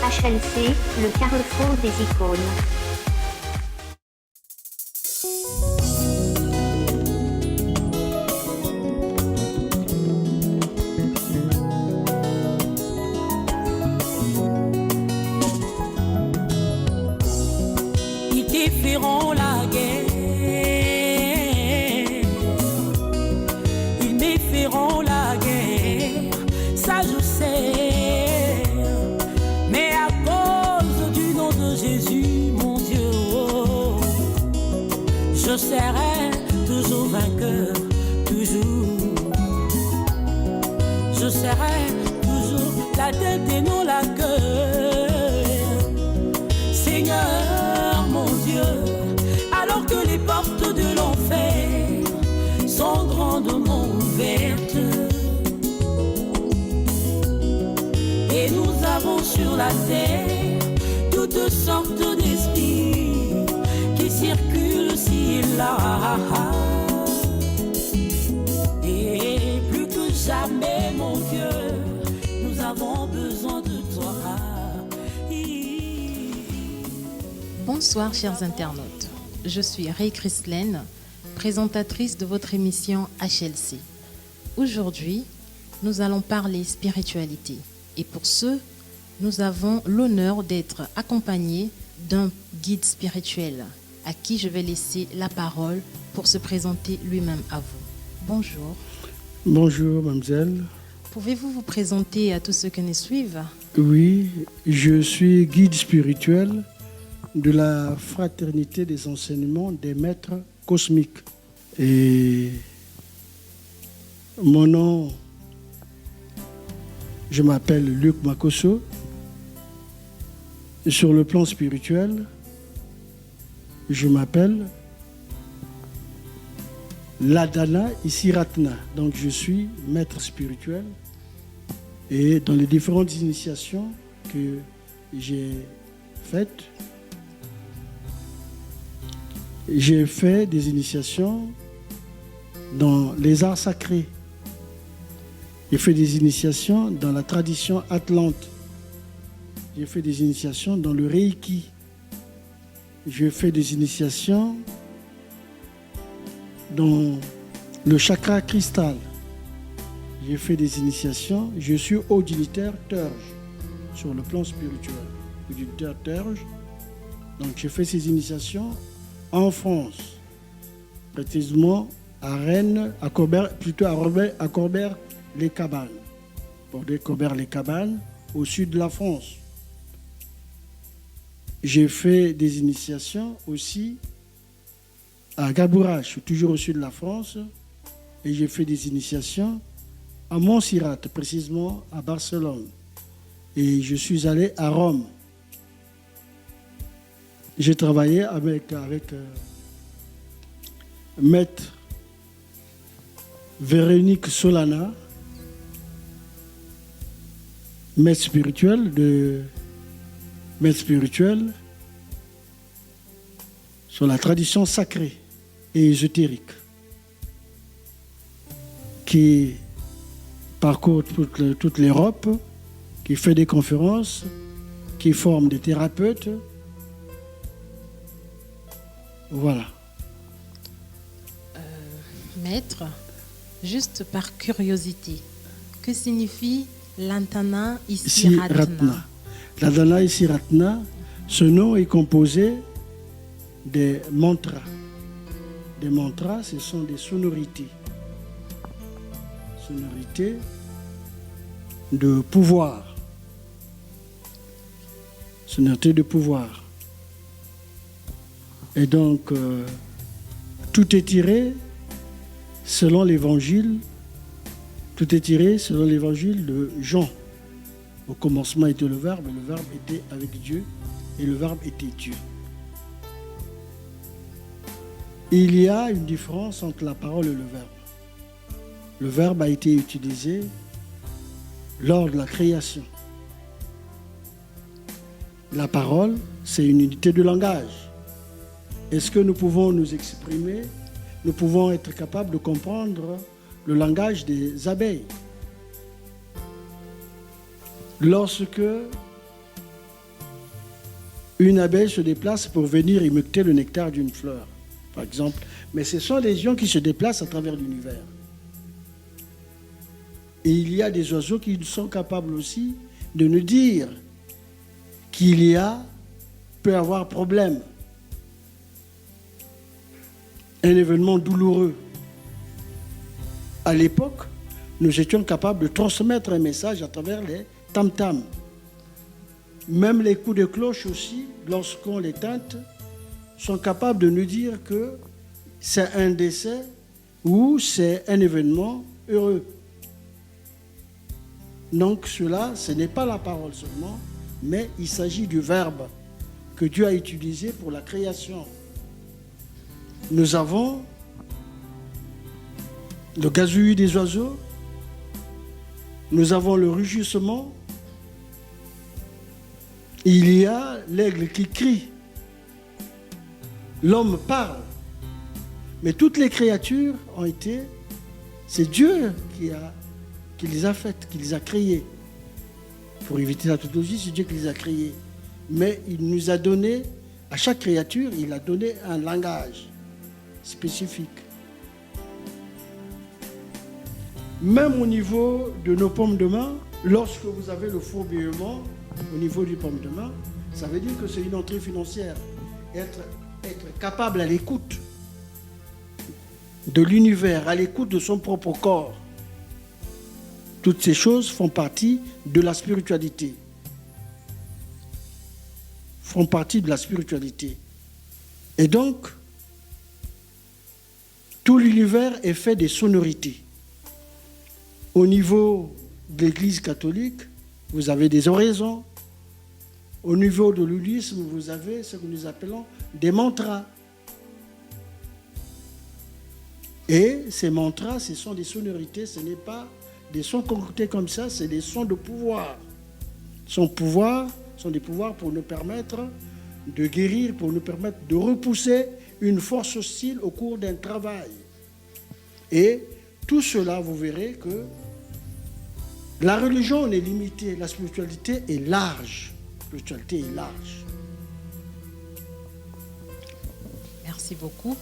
HLC, le carrefour des icônes. Ils te feront la guerre, ils me feront la guerre, ça je sais. Mais à cause du nom de Jésus, mon Dieu, oh, je serai toujours vainqueur, toujours. Je serai toujours la tête et non la queue. Seigneur, mon Dieu, alors que les portes de l'enfer sont grandement ouvertes, et nous avons sur la terre toutes sortes d'esprits qui circulent ci et là. Et plus que jamais, mon Dieu, nous avons besoin de toi. Bonsoir chers internautes, je suis Ray Christlaine, présentatrice de votre émission HLC. Aujourd'hui, nous allons parler spiritualité et pour ce, nous avons l'honneur d'être accompagnés d'un guide spirituel à qui je vais laisser la parole pour se présenter lui-même à vous. Bonjour. Bonjour, mademoiselle. Pouvez-vous vous présenter à tous ceux qui nous suivent? Oui, je suis guide spirituel de la fraternité des enseignements des maîtres cosmiques. Et mon nom, je m'appelle Luc Makosso. Sur le plan spirituel, je m'appelle Ladana Isiratna. Donc je suis maître spirituel. Et dans les différentes initiations que j'ai faites, j'ai fait des initiations dans les arts sacrés. J'ai fait des initiations dans la tradition atlante. J'ai fait des initiations dans le Reiki. J'ai fait des initiations dans le chakra cristal. J'ai fait des initiations. Je suis haut dignitaire Turge sur le plan spirituel. Haut dignitaire Turge. Donc j'ai fait ces initiations en France, précisément à Rennes, à Corbert, plutôt à Corbert-les-Cabanes. Corbert-les-Cabanes, au sud de la France. J'ai fait des initiations aussi à Gabourach, toujours au sud de la France, et j'ai fait des initiations à Montserrat, précisément à Barcelone. Et je suis allé à Rome. J'ai travaillé avec maître Véronique Solana, maître spirituel sur la tradition sacrée et ésotérique, qui parcourt toute l'Europe, qui fait des conférences, qui forme des thérapeutes. Voilà. Maître, juste par curiosité, que signifie Lantana Isiratna? Lantana Isiratna, ce nom est composé des mantras. Des mantras, ce sont des sonorités. Sonorités de pouvoir. Sonorités de pouvoir. Et donc, tout est tiré selon l'évangile. Tout est tiré selon l'évangile de Jean. Au commencement était le Verbe était avec Dieu, et le Verbe était Dieu. Il y a une différence entre la parole et le Verbe. Le Verbe a été utilisé lors de la création. La parole, c'est une unité de langage. Est-ce que nous pouvons nous exprimer? Nous pouvons être capables de comprendre le langage des abeilles. Lorsque Une abeille se déplace pour venir émecter le nectar d'une fleur, par exemple. Mais ce sont les ions qui se déplacent à travers l'univers. Et il y a des oiseaux qui sont capables aussi de nous dire qu'il peut y avoir problème. Un événement douloureux. À l'époque, nous étions capables de transmettre un message à travers les tam-tams. Même les coups de cloche aussi, lorsqu'on les teinte, sont capables de nous dire que c'est un décès ou c'est un événement heureux. Donc cela, ce n'est pas la parole seulement, mais il s'agit du verbe que Dieu a utilisé pour la création. Nous avons le gazouillis des oiseaux, nous avons le rugissement, il y a l'aigle qui crie, l'homme parle, mais toutes les créatures ont été, c'est Dieu qui les a faites, qui les a créées. Pour éviter la tautologie, c'est Dieu qui les a créées. Mais il nous a donné, à chaque créature, il a donné un langage spécifique. Même au niveau de nos paumes de main, lorsque vous avez le fourbillement au niveau du paume de main, ça veut dire que c'est une entrée financière. Être capable à l'écoute de l'univers, à l'écoute de son propre corps. Toutes ces choses font partie de la spiritualité. Font partie de la spiritualité. Et donc, tout l'univers est fait des sonorités. Au niveau de l'Église catholique, vous avez des oraisons. Au niveau de l'houlisme, vous avez ce que nous appelons des mantras. Et ces mantras, ce sont des sonorités, ce n'est pas des sons concoctés comme ça, c'est des sons de pouvoir. Sont des pouvoirs pour nous permettre de guérir, pour nous permettre de repousser une force hostile au cours d'un travail. Et tout cela, vous verrez que la religion est limitée, la spiritualité est large. La spiritualité est large. Merci beaucoup.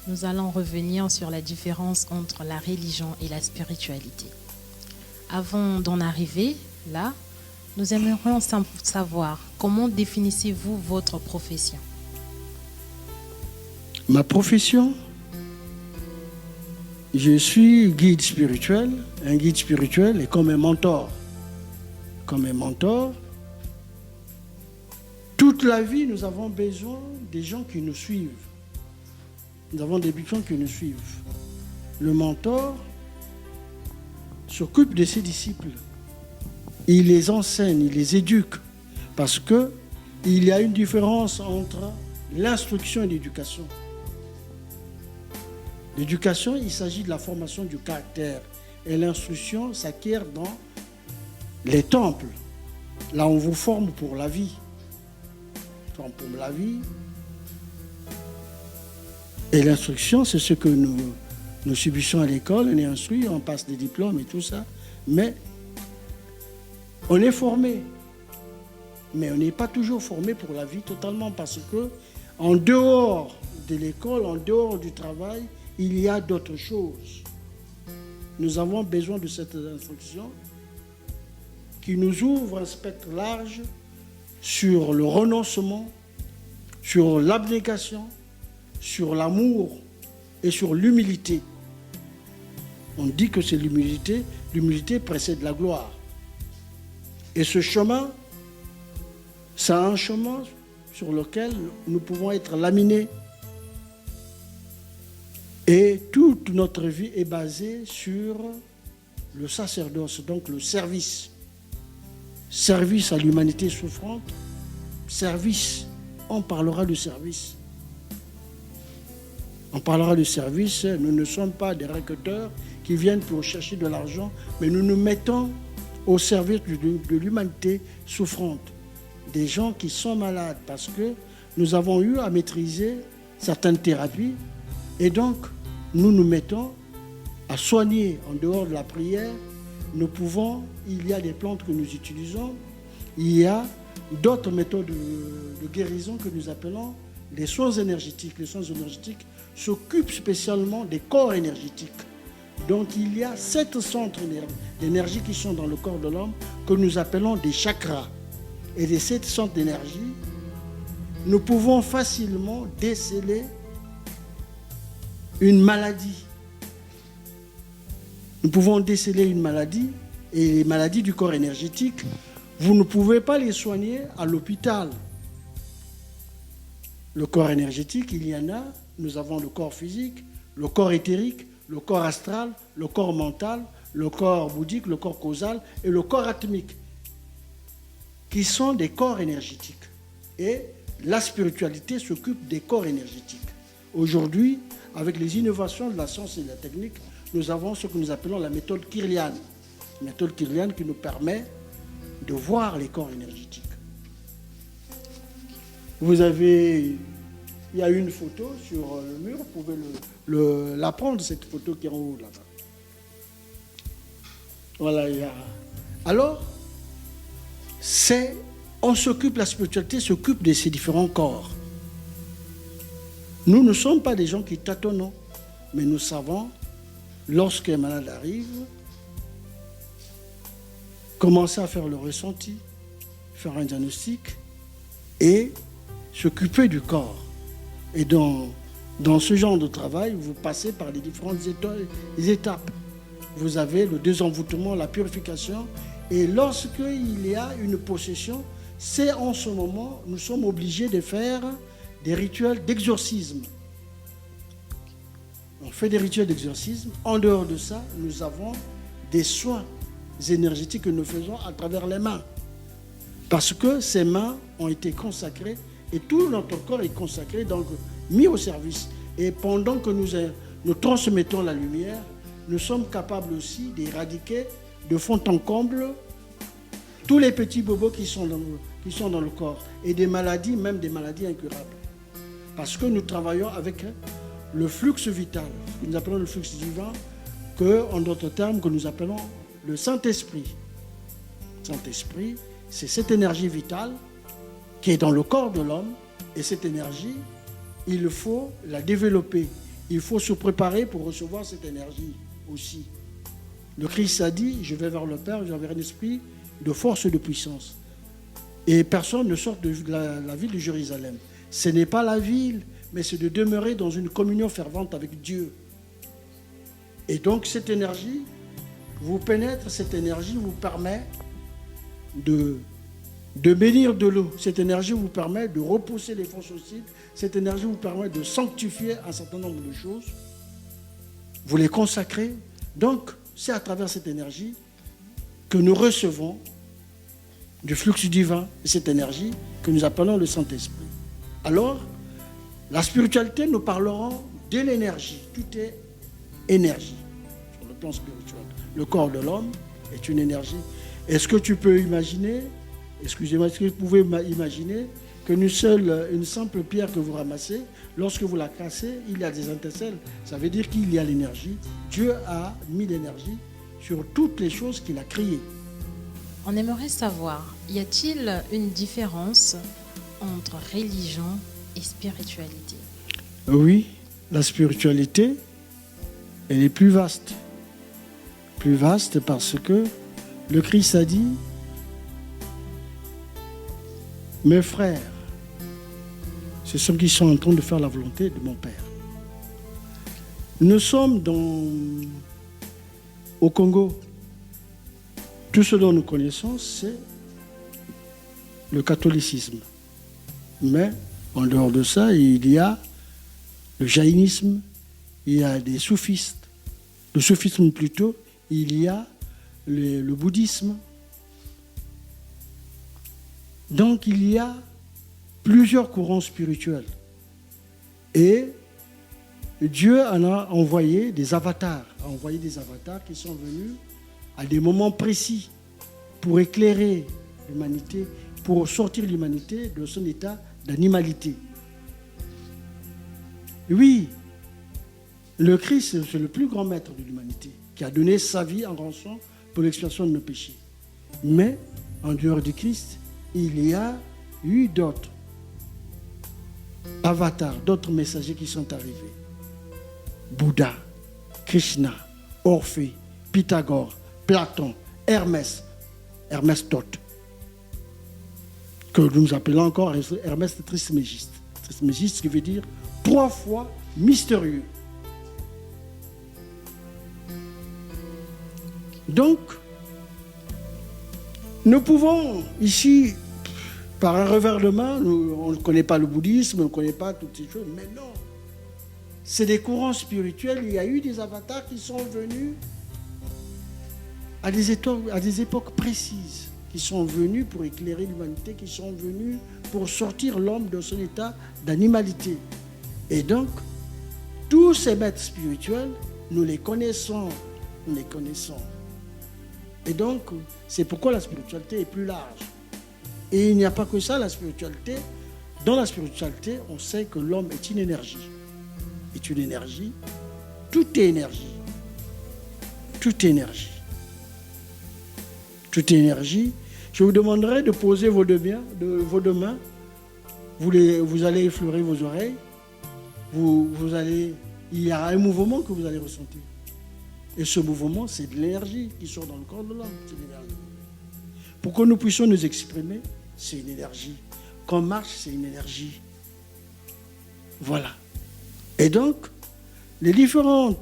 Nous allons revenir sur la différence entre la religion et la spiritualité. Avant d'en arriver là, nous aimerions savoir comment définissez-vous votre profession? Ma profession, je suis guide spirituel. Un guide spirituel est comme un mentor. Comme un mentor, toute la vie, nous avons besoin des gens qui nous suivent. Nous avons des gens qui nous suivent. Le mentor s'occupe de ses disciples. Il les enseigne, il les éduque. Parce qu'il y a une différence entre l'instruction et l'éducation. L'éducation, il s'agit de la formation du caractère. Et l'instruction s'acquiert dans les temples. Là, on vous forme pour la vie. Pour la vie. Et l'instruction, c'est ce que nous subissons à l'école. On est instruit, on passe des diplômes et tout ça. Mais on est formé. Mais on n'est pas toujours formé pour la vie totalement parce que en dehors de l'école, en dehors du travail, il y a d'autres choses. Nous avons besoin de cette instruction qui nous ouvre un spectre large sur le renoncement, sur l'abnégation, sur l'amour et sur l'humilité. On dit que c'est l'humilité. L'humilité précède la gloire. Et ce chemin, c'est un chemin sur lequel nous pouvons être laminés. Et toute notre vie est basée sur le sacerdoce, donc le service. Service à l'humanité souffrante. Service. On parlera de service. On parlera de service. Nous ne sommes pas des recruteurs qui viennent pour chercher de l'argent, mais nous nous mettons au service de l'humanité souffrante. Des gens qui sont malades parce que nous avons eu à maîtriser certaines thérapies et donc nous nous mettons à soigner en dehors de la prière. Nous pouvons, il y a des plantes que nous utilisons, il y a d'autres méthodes de guérison que nous appelons les soins énergétiques. Les soins énergétiques s'occupent spécialement des corps énergétiques. Donc il y a 7 centres d'énergie qui sont dans le corps de l'homme que nous appelons des chakras. Et les 7 centres d'énergie, nous pouvons facilement déceler une maladie. Nous pouvons déceler une maladie, et les maladies du corps énergétique, vous ne pouvez pas les soigner à l'hôpital. Le corps énergétique, il y en a. Nous avons le corps physique, le corps éthérique, le corps astral, le corps mental, le corps bouddhique, le corps causal et le corps atmique, qui sont des corps énergétiques. Et la spiritualité s'occupe des corps énergétiques. Aujourd'hui, avec les innovations de la science et de la technique, nous avons ce que nous appelons la méthode kirliane. Une méthode kirliane qui nous permet de voir les corps énergétiques. Il y a une photo sur le mur, vous pouvez la prendre, cette photo qui est en haut là-bas. Voilà, Alors, la spiritualité s'occupe de ces différents corps. Nous ne sommes pas des gens qui tâtonnons, mais nous savons, lorsqu'un malade arrive, commencer à faire le ressenti, faire un diagnostic et s'occuper du corps. Et dans ce genre de travail, vous passez par les différentes étapes. Vous avez le désenvoûtement, la purification. Et lorsqu'il y a une possession, c'est en ce moment, nous sommes obligés de faire des rituels d'exorcisme. On fait des rituels d'exorcisme. En dehors de ça, nous avons des soins énergétiques que nous faisons à travers les mains. Parce que ces mains ont été consacrées et tout notre corps est consacré, donc mis au service. Et pendant que nous transmettons la lumière, nous sommes capables aussi d'éradiquer de fond en comble tous les petits bobos qui sont dans le corps et des maladies, même des maladies incurables. Parce que nous travaillons avec le flux vital, que nous appelons le flux divin, en d'autres termes, que nous appelons le Saint-Esprit. Saint-Esprit, c'est cette énergie vitale qui est dans le corps de l'homme, et cette énergie, il faut la développer. Il faut se préparer pour recevoir cette énergie aussi. Le Christ a dit, je vais vers le Père, j'enverrai un esprit de force et de puissance. Et personne ne sort de la ville de Jérusalem. Ce n'est pas la ville, mais c'est de demeurer dans une communion fervente avec Dieu. Et donc cette énergie vous pénètre, cette énergie vous permet de bénir de l'eau. Cette énergie vous permet de repousser les forces hostiles. Cette énergie vous permet de sanctifier un certain nombre de choses. Vous les consacrez. Donc, c'est à travers cette énergie que nous recevons du flux divin, cette énergie que nous appelons le Saint-Esprit. Alors, la spiritualité, nous parlerons de l'énergie. Tout est énergie sur le plan spirituel. Le corps de l'homme est une énergie. Est-ce que tu peux imaginer, est-ce que vous pouvez imaginer qu'une simple pierre que vous ramassez, lorsque vous la cassez, il y a des étincelles. Ça veut dire qu'il y a l'énergie. Dieu a mis l'énergie sur toutes les choses qu'il a créées. On aimerait savoir, y a-t-il une différence entre religion et spiritualité? Oui, la spiritualité, elle est plus vaste. Plus vaste parce que le Christ a dit, mes frères, ce sont ceux qui sont en train de faire la volonté de mon Père. Nous sommes au Congo. Tout ce dont nous connaissons, c'est le catholicisme. Mais en dehors de ça, il y a le jaïnisme, il y a des soufistes. Le soufisme plutôt, il y a le bouddhisme. Donc il y a plusieurs courants spirituels. Et Dieu en a envoyé des avatars. Qui sont venus à des moments précis pour éclairer l'humanité, pour sortir l'humanité de son état d'animalité. Oui, le Christ, c'est le plus grand maître de l'humanité, qui a donné sa vie en rançon pour l'expiation de nos péchés. Mais, en dehors du Christ, il y a eu d'autres avatars, d'autres messagers qui sont arrivés. Bouddha, Krishna, Orphée, Pythagore, Platon, Hermès Thoth, que nous appelons encore Hermès Trismégiste. Trismégiste qui veut dire 3 fois mystérieux. Donc, nous pouvons ici, par un revers de main, on ne connaît pas le bouddhisme, on ne connaît pas toutes ces choses, mais non. C'est des courants spirituels, il y a eu des avatars qui sont venus à des époques précises, qui sont venus pour éclairer l'humanité, qui sont venus pour sortir l'homme de son état d'animalité. Et donc, tous ces maîtres spirituels, nous les connaissons. Et donc, c'est pourquoi la spiritualité est plus large. Et il n'y a pas que ça, la spiritualité. Dans la spiritualité, on sait que l'homme est une énergie. Est une énergie. Tout est énergie. Tout est énergie. Tout est énergie. Je vous demanderai de poser vos deux mains. Vous allez effleurer vos oreilles. Il y a un mouvement que vous allez ressentir. Et ce mouvement, c'est de l'énergie qui sort dans le corps de l'homme. C'est l'énergie. Pour que nous puissions nous exprimer, c'est une énergie. Quand on marche, c'est une énergie. Voilà. Et donc, les différents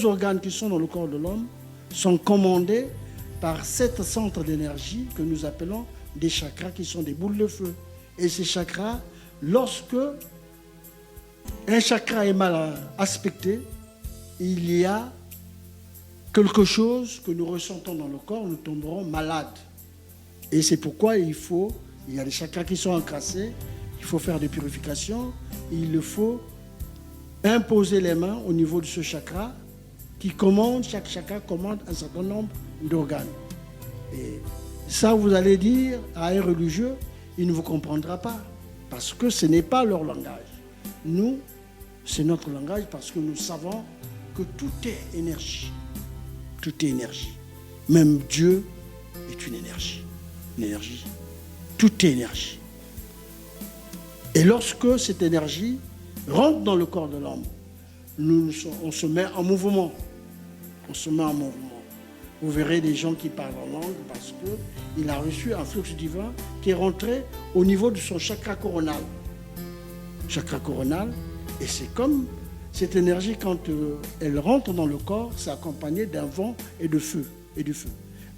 organes qui sont dans le corps de l'homme sont commandés par 7 centres d'énergie que nous appelons des chakras, qui sont des boules de feu. Et ces chakras, lorsque un chakra est mal aspecté, il y a quelque chose que nous ressentons dans le corps, nous tomberons malades. Et c'est pourquoi il y a des chakras qui sont encrassés, il faut faire des purifications, il faut imposer les mains au niveau de ce chakra chaque chakra commande un certain nombre d'organes. Et ça, vous allez dire à un religieux, il ne vous comprendra pas, parce que ce n'est pas leur langage. Nous, c'est notre langage parce que nous savons que tout est énergie. Tout est énergie. Même Dieu est une énergie. Une énergie. Tout est énergie. Et lorsque cette énergie rentre dans le corps de l'homme, on se met en mouvement. On se met en mouvement. Vous verrez des gens qui parlent en langue parce qu'il a reçu un flux divin qui est rentré au niveau de son chakra coronal. Chakra coronal. Et c'est comme cette énergie, quand elle rentre dans le corps, c'est accompagné d'un vent et de feu.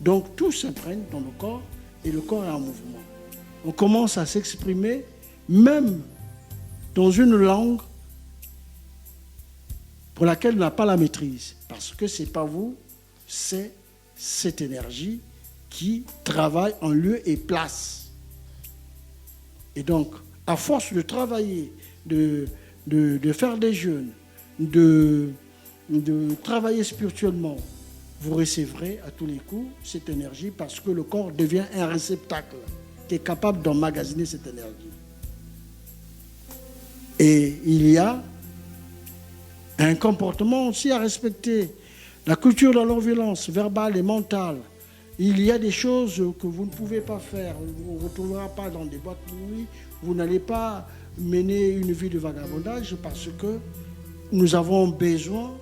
Donc tout s'imprègne dans le corps et le corps est en mouvement. On commence à s'exprimer même dans une langue pour laquelle on n'a pas la maîtrise. Parce que ce n'est pas vous, c'est cette énergie qui travaille en lieu et place. Et donc, à force de travailler, de faire des jeûnes, de travailler spirituellement, vous recevrez à tous les coups cette énergie parce que le corps devient un réceptacle qui est capable d'emmagasiner cette énergie. Et il y a un comportement aussi à respecter. La culture de la non-violence verbale et mentale. Il y a des choses que vous ne pouvez pas faire. Vous ne retrouverez pas dans des boîtes de nuit. Vous n'allez pas mener une vie de vagabondage parce que nous avons besoin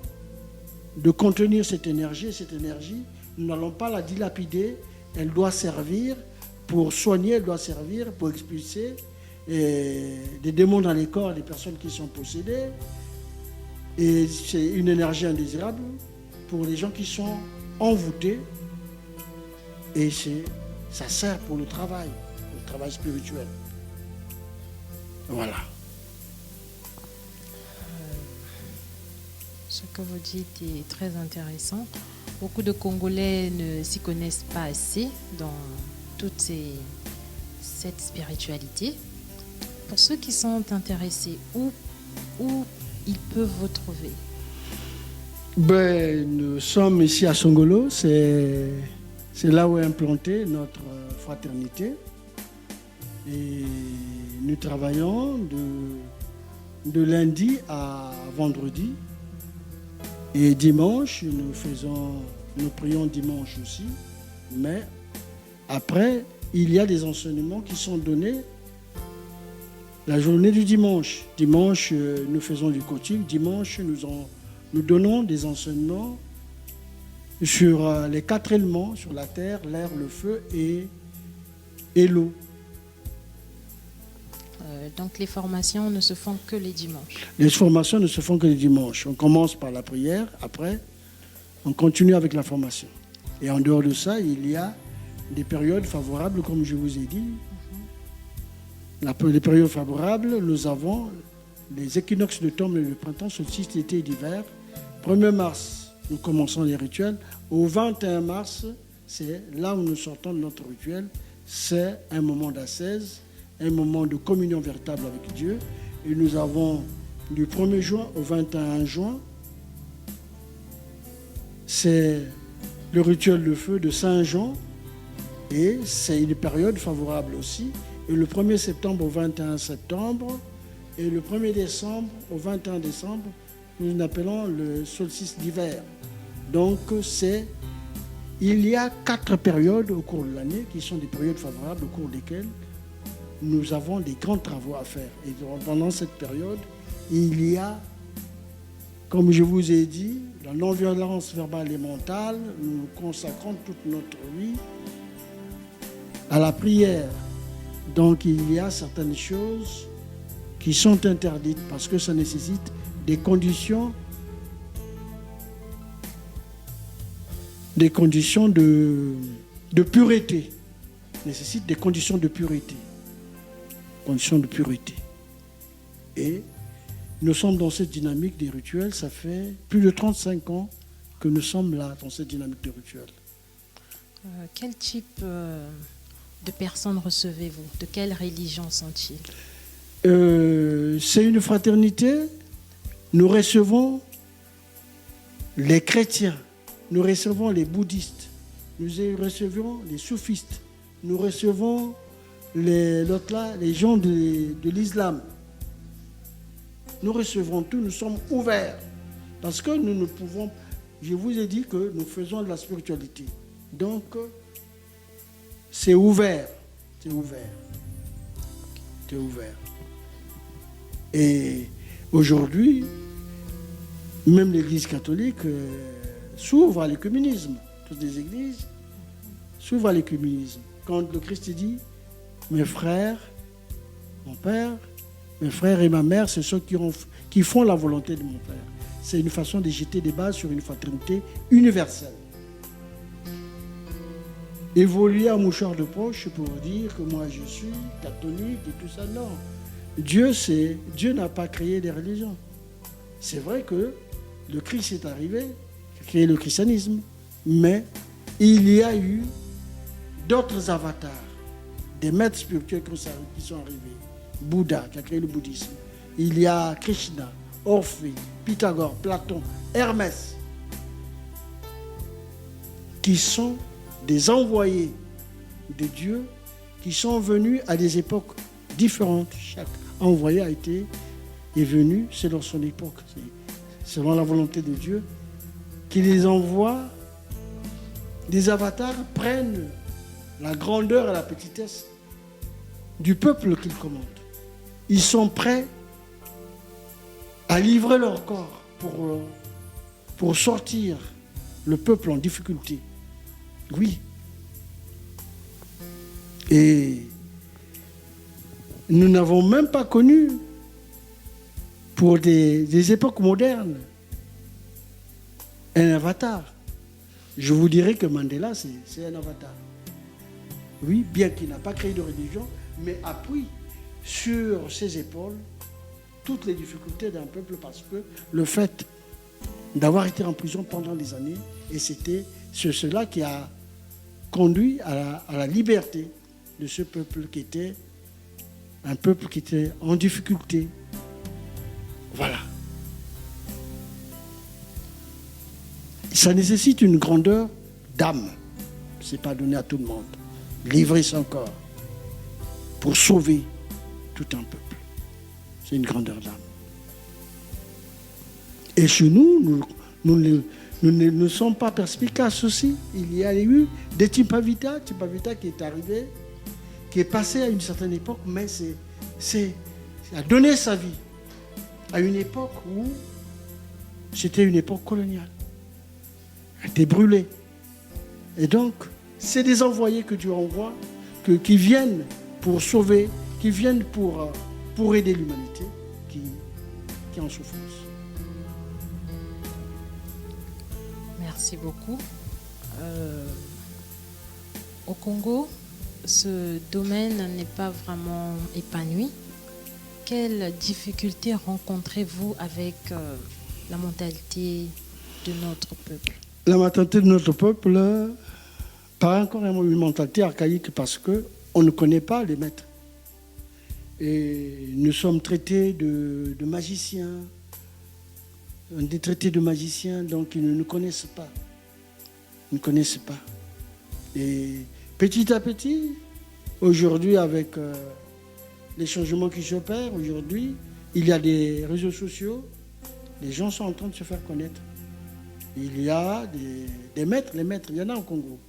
de contenir cette énergie. Cette énergie, nous n'allons pas la dilapider. Elle doit servir pour soigner, elle doit servir pour expulser des démons dans les corps des personnes qui sont possédées. Et c'est une énergie indésirable pour les gens qui sont envoûtés. Et ça sert pour le travail spirituel. Voilà. Ce que vous dites est très intéressant. Beaucoup de Congolais ne s'y connaissent pas assez dans toute cette spiritualité. Pour ceux qui sont intéressés, où ils peuvent vous trouver? Nous sommes ici à Songolo, c'est là où est implantée notre fraternité. Et nous travaillons de lundi à vendredi. Et dimanche, nous prions dimanche aussi. Mais après, il y a des enseignements qui sont donnés la journée du dimanche. Dimanche, nous faisons du coaching. Dimanche, nous donnons des enseignements sur les 4 éléments, sur la terre, l'air, le feu et l'eau. Donc les formations ne se font que les dimanches. Les formations ne se font que les dimanches. On commence par la prière, après, on continue avec la formation. Et en dehors de ça, il y a des périodes favorables, comme je vous ai dit. Les périodes favorables, nous avons les équinoxes d'automne et de printemps, solstice d'été et d'hiver. 1er mars, nous commençons les rituels. Au 21 mars, c'est là où nous sortons de notre rituel. C'est un moment d'ascèse, un moment de communion véritable avec Dieu. Et nous avons du 1er juin au 21 juin, c'est le rituel de feu de Saint-Jean. Et c'est une période favorable aussi. Et le 1er septembre au 21 septembre, et le 1er décembre au 21 décembre, nous l'appelons le solstice d'hiver. Donc, il y a 4 périodes au cours de l'année qui sont des périodes favorables au cours desquelles nous avons des grands travaux à faire. Et pendant cette période, il y a, comme je vous ai dit, la non-violence verbale et mentale. Nous consacrons toute notre vie à la prière. Donc il y a certaines choses qui sont interdites parce que ça nécessite des conditions de pureté. Nécessite des conditions de pureté. Conditions de pureté. Et nous sommes dans cette dynamique des rituels. Ça fait plus de 35 ans que nous sommes là, dans cette dynamique de rituels. Quel type de personnes recevez-vous? De quelle religion sont-ils? C'est une fraternité. Nous recevons les chrétiens, nous recevons les bouddhistes, nous recevons les soufistes, nous recevons les gens de l'islam. Nous recevons tout, nous sommes ouverts. Parce que nous ne pouvons... Je vous ai dit que nous faisons de la spiritualité. Donc, c'est ouvert. C'est ouvert. C'est ouvert. Et aujourd'hui, même l'Église catholique s'ouvre à l'écuménisme. Toutes les églises s'ouvrent à l'écuménisme. Quand le Christ dit, mes frères, mon père, mes frères et ma mère, c'est ceux qui font la volonté de mon Père. C'est une façon de jeter des bases sur une fraternité universelle. Évoluer à mouchoir de poche pour dire que moi je suis catholique et tout ça, non. Dieu n'a pas créé des religions. C'est vrai que le Christ est arrivé, il a créé le christianisme, mais il y a eu d'autres avatars, des maîtres spirituels qui sont arrivés. Bouddha, qui a créé le bouddhisme. Il y a Krishna, Orphée, Pythagore, Platon, Hermès, qui sont des envoyés de Dieu, qui sont venus à des époques différentes. Chaque envoyé est venu selon son époque, selon la volonté de Dieu, qui les envoie. Des avatars prennent la grandeur et la petitesse du peuple qu'ils commandent. Ils sont prêts à livrer leur corps pour sortir le peuple en difficulté. Oui. Et nous n'avons même pas connu, pour des époques modernes, un avatar. Je vous dirais que Mandela, c'est un avatar. Oui, bien qu'il n'a pas créé de religion, mais appuie sur ses épaules toutes les difficultés d'un peuple, parce que le fait d'avoir été en prison pendant des années, et c'est cela qui a conduit à la liberté de ce peuple qui était un peuple qui était en difficulté. Voilà. Ça nécessite une grandeur d'âme. Ce n'est pas donné à tout le monde. Livrer son corps pour sauver tout un peuple. C'est une grandeur d'âme. Et chez nous ne sommes pas perspicaces aussi. Il y a eu des Tipavita qui est arrivé qui est passé à une certaine époque, mais c'est a donné sa vie à une époque où c'était une époque coloniale. Elle était brûlée. Et donc, c'est des envoyés que Dieu envoie, qui viennent pour sauver, qui viennent pour aider l'humanité qui est en souffrance. Merci beaucoup. Au Congo, ce domaine n'est pas vraiment épanoui. Quelles difficultés rencontrez-vous avec la mentalité de notre peuple? La mentalité de notre peuple paraît encore une mentalité archaïque parce qu'on ne connaît pas les maîtres. Et nous sommes traités de magiciens. On est traités de magiciens, donc ils ne nous connaissent pas. Ils ne connaissent pas. Et petit à petit, aujourd'hui, avec les changements qui s'opèrent, aujourd'hui, il y a des réseaux sociaux, les gens sont en train de se faire connaître. Il y a des maîtres, les maîtres, il y en a au Congo.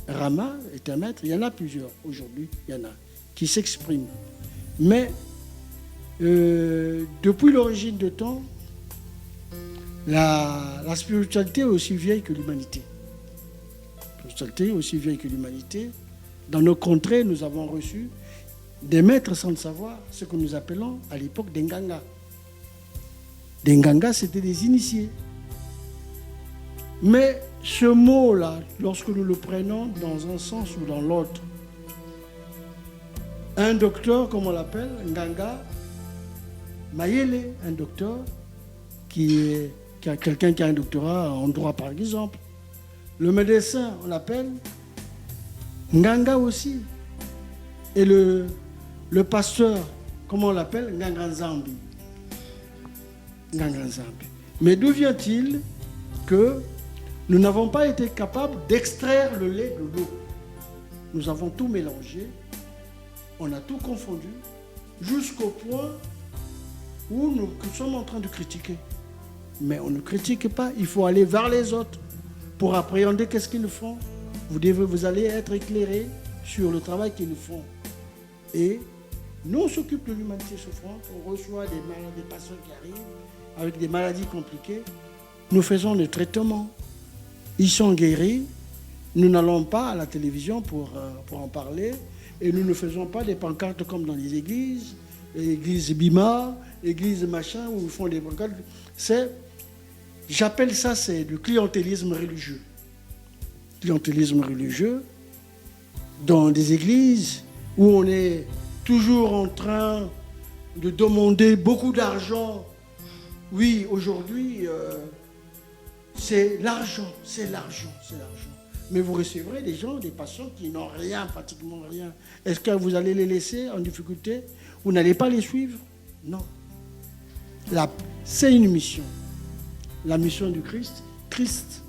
Rama est un maître, il y en a plusieurs aujourd'hui, il y en a qui s'expriment. Mais depuis l'origine de temps, la spiritualité est aussi vieille que l'humanité. La spiritualité est aussi vieille que l'humanité. Dans nos contrées, nous avons reçu des maîtres sans le savoir, ce que nous appelons à l'époque des Nganga. Des Nganga, c'était des initiés. Mais ce mot-là, lorsque nous le prenons dans un sens ou dans l'autre, un docteur, comme on l'appelle, Nganga, Mayele, un docteur qui a quelqu'un qui a un doctorat en droit par exemple. Le médecin, on l'appelle Nganga aussi. Et le pasteur, comment on l'appelle? Nganganzambi. Nganganzambi. Mais d'où vient-il que nous n'avons pas été capables d'extraire le lait de l'eau? Nous avons tout mélangé, on a tout confondu, jusqu'au point où nous sommes en train de critiquer. Mais on ne critique pas, il faut aller vers les autres pour appréhender qu'est-ce qu'ils font. Vous allez être éclairés sur le travail qu'ils font. Et nous, on s'occupe de l'humanité souffrante, on reçoit des patients qui arrivent avec des maladies compliquées. Nous faisons des traitements. Ils sont guéris. Nous n'allons pas à la télévision pour en parler. Et nous ne faisons pas des pancartes comme dans les églises Bima, églises machin, où ils font des pancartes. J'appelle ça, c'est du clientélisme religieux. Clientélisme religieux dans des églises où on est toujours en train de demander beaucoup d'argent. Oui, aujourd'hui, c'est l'argent. Mais vous recevrez des gens, des patients qui n'ont rien, pratiquement rien. Est-ce que vous allez les laisser en difficulté? Vous n'allez pas les suivre? Non. C'est une mission. La mission du Christ. Christ.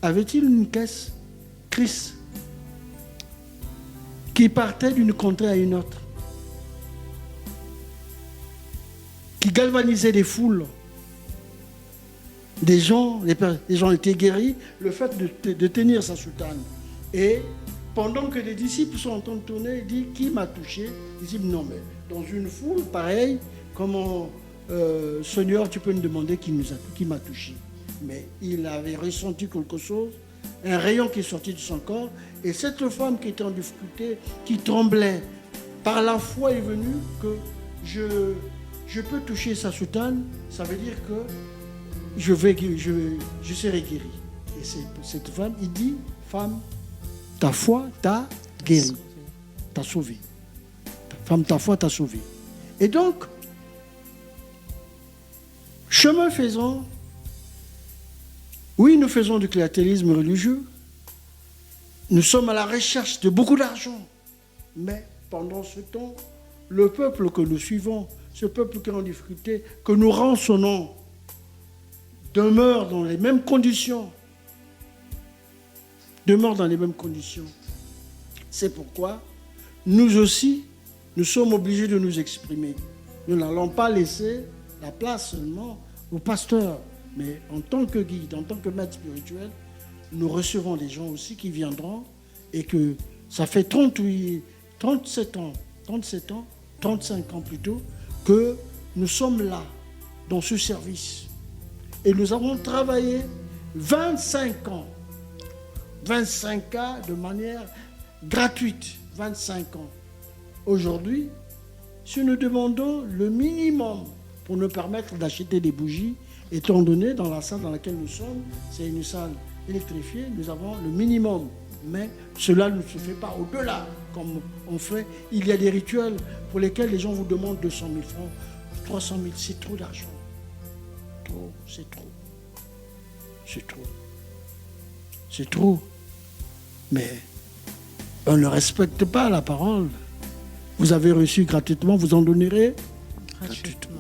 Avait-il une caisse? Christ. Qui partait d'une contrée à une autre. Qui galvanisait des foules. Les gens étaient guéris, le fait de tenir sa soutane. Et pendant que les disciples sont en train de tourner, il dit, qui m'a touché? Il dit, non, mais dans une foule pareille, comment, Seigneur, tu peux me demander qui m'a touché? Mais il avait ressenti quelque chose, un rayon qui est sorti de son corps, et cette femme qui était en difficulté, qui tremblait, par la foi est venue que je peux toucher sa soutane, ça veut dire que je serai guéri. Et cette femme, il dit, femme, ta foi t'a guéri, t'a sauvé. Femme, ta foi t'a sauvé. Et donc, chemin faisant, oui, nous faisons du clientélisme religieux. Nous sommes à la recherche de beaucoup d'argent. Mais pendant ce temps, le peuple que nous suivons, ce peuple qui est en difficulté, que nous rançonnons, demeure dans les mêmes conditions. C'est pourquoi nous aussi, nous sommes obligés de nous exprimer. Nous n'allons pas laisser la place seulement aux pasteurs, mais en tant que guide, en tant que maître spirituel, nous recevons des gens aussi qui viendront et que ça fait 38 37 ans, 35 ans plutôt, que nous sommes là, dans ce service. Et nous avons travaillé 25 ans. 25 ans de manière gratuite. 25 ans. Aujourd'hui, si nous demandons le minimum pour nous permettre d'acheter des bougies, étant donné dans la salle dans laquelle nous sommes, c'est une salle électrifiée, nous avons le minimum. Mais cela ne se fait pas au-delà, comme on fait. Il y a des rituels pour lesquels les gens vous demandent 200 000 francs, 300 000, c'est trop d'argent. Trop, c'est trop. C'est trop. C'est trop. Mais on ne respecte pas la parole. Vous avez reçu gratuitement, vous en donnerez gratuitement.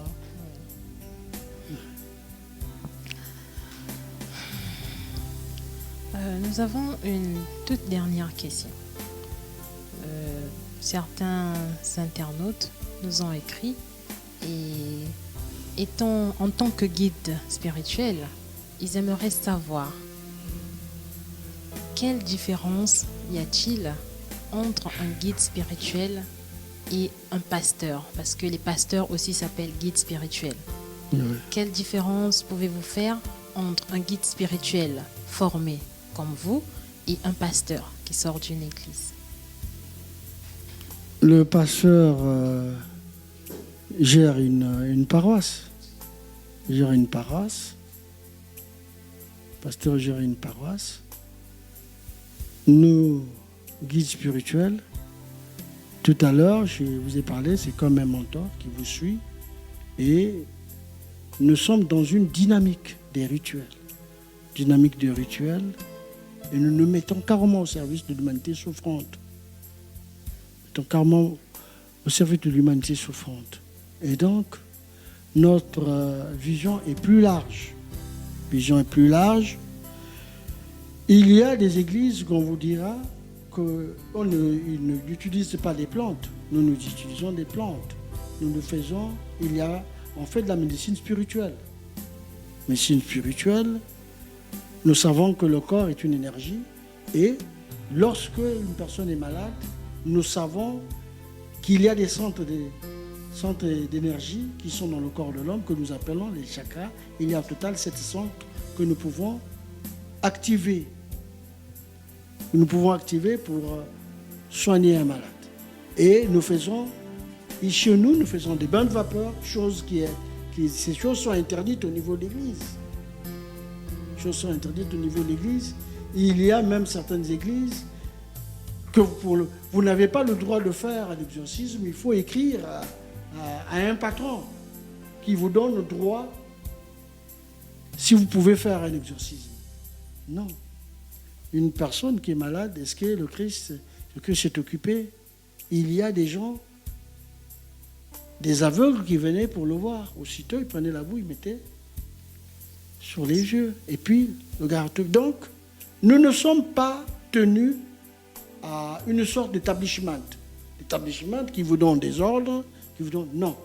Nous avons une toute dernière question. Certains internautes nous ont écrit et en tant que guide spirituel, ils aimeraient savoir quelle différence y a-t-il entre un guide spirituel et un pasteur, parce que les pasteurs aussi s'appellent guides spirituels. Oui. Quelle différence pouvez-vous faire entre un guide spirituel formé comme vous et un pasteur qui sort d'une église? Le pasteur gère une paroisse. Gère une paroisse. Le pasteur gère une paroisse. Nous, guides spirituels, tout à l'heure, je vous ai parlé, c'est comme un mentor qui vous suit. Et nous sommes dans une dynamique des rituels. Dynamique des rituels. Et nous nous mettons carrément au service de l'humanité souffrante. Nous mettons carrément au service de l'humanité souffrante. Et donc, notre vision est plus large. Vision est plus large. Il y a des églises qu'on vous dira qu'on n'utilise pas des plantes. Nous utilisons des plantes. Nous faisons, on fait de la médecine spirituelle. Médecine spirituelle, nous savons que le corps est une énergie et lorsque une personne est malade, nous savons qu'il y a des centres d'énergie qui sont dans le corps de l'homme que nous appelons les chakras. Il y a au total 7 centres que nous pouvons activer. Nous pouvons activer pour soigner un malade. Et nous faisons, chez nous faisons des bains de vapeur, ces choses sont interdites au niveau de l'Église. Choses sont interdites au niveau de l'Église. Il y a même certaines églises que vous n'avez pas le droit de faire un exorcisme. Il faut écrire à un patron qui vous donne le droit si vous pouvez faire un exorcisme. Non. Une personne qui est malade, est-ce que le Christ s'est occupé? Il y a des gens, des aveugles qui venaient pour le voir. Aussitôt, ils prenaient la boue, ils mettaient sur les yeux. Et puis, le garde. Donc, nous ne sommes pas tenus à une sorte d'établissement. D'établissement qui vous donne des ordres, qui vous donne... Non.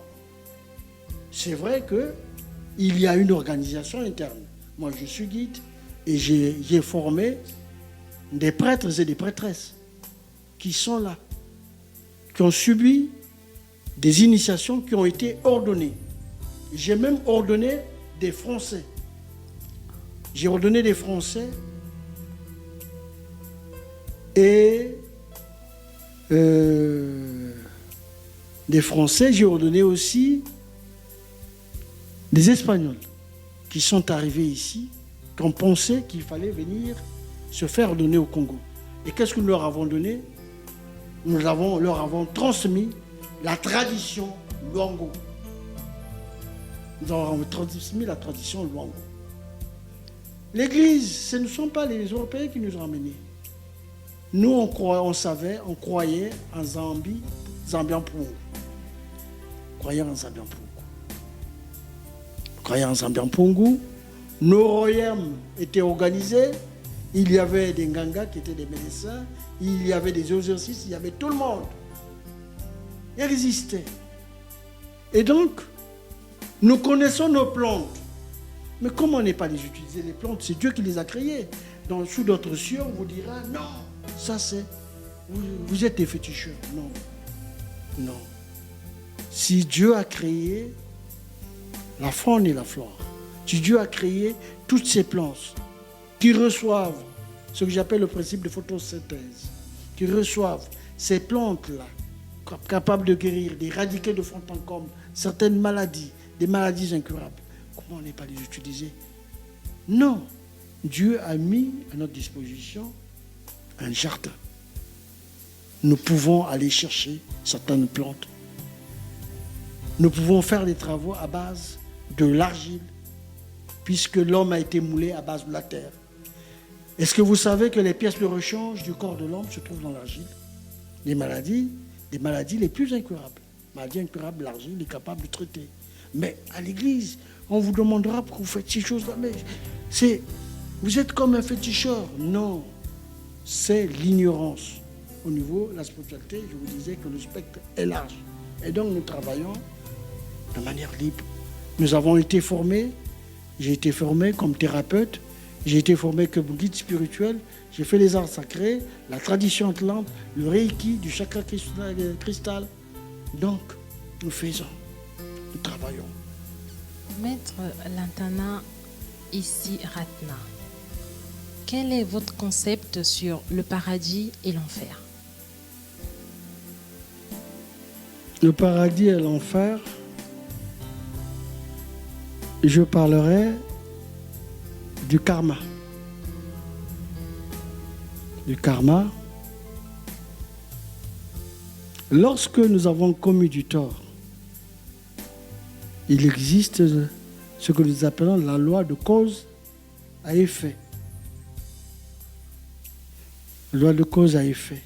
C'est vrai qu'il y a une organisation interne. Moi, je suis guide et j'ai formé des prêtres et des prêtresses qui sont là, qui ont subi des initiations qui ont été ordonnées. J'ai même ordonné des Français. J'ai ordonné des Français et des Français, j'ai ordonné aussi des Espagnols qui sont arrivés ici, qui ont pensé qu'il fallait venir se faire donner au Congo. Et qu'est-ce que nous leur avons donné? Nous leur avons transmis la tradition Luango. Nous leur avons transmis la tradition Luango. L'Église, ce ne sont pas les Européens qui nous ont amenés. Nous, on croyait en Zambian-Pungu. On croyait en Zambian-Pungu. On croyait en Zambian-Pungu. Nos royaumes étaient organisés. Il y avait des Nganga qui étaient des médecins. Il y avait des exorcistes. Il y avait tout le monde. Il existait. Et donc, nous connaissons nos plantes. Mais comment ne pas les utiliser, les plantes? C'est Dieu qui les a créées. Sous d'autres cieux, on vous dira, non, ça c'est vous êtes des féticheurs. Non. Non. Si Dieu a créé la faune et la flore, si Dieu a créé toutes ces plantes qui reçoivent ce que j'appelle le principe de photosynthèse, qui reçoivent ces plantes-là, capables de guérir, d'éradiquer de fond en comble certaines maladies, des maladies incurables, comment ne pas les utiliser? Non. Dieu a mis à notre disposition un jardin. Nous pouvons aller chercher certaines plantes. Nous pouvons faire des travaux à base de l'argile, puisque l'homme a été moulé à base de la terre. Est-ce que vous savez que les pièces de rechange du corps de l'homme se trouvent dans l'argile? Les maladies les plus incurables. Maladies incurables, l'argile est capable de traiter. Mais à l'église, on vous demandera pourquoi vous faites ces choses-là. Mais vous êtes comme un féticheur. Non, c'est l'ignorance. Au niveau de la spiritualité, je vous disais que le spectre est large. Et donc nous travaillons de manière libre. Nous avons été formés. J'ai été formé comme thérapeute. J'ai été formé comme guide spirituel. J'ai fait les arts sacrés, la tradition atlante, le reiki, du chakra cristal. Donc, nous faisons, nous travaillons. Maître Lantana ici Ratna, quel est votre concept sur le paradis et l'enfer? Le paradis et l'enfer, je parlerai du karma. Du karma. Lorsque nous avons commis du tort, il existe ce que nous appelons la loi de cause à effet. Loi de cause à effet.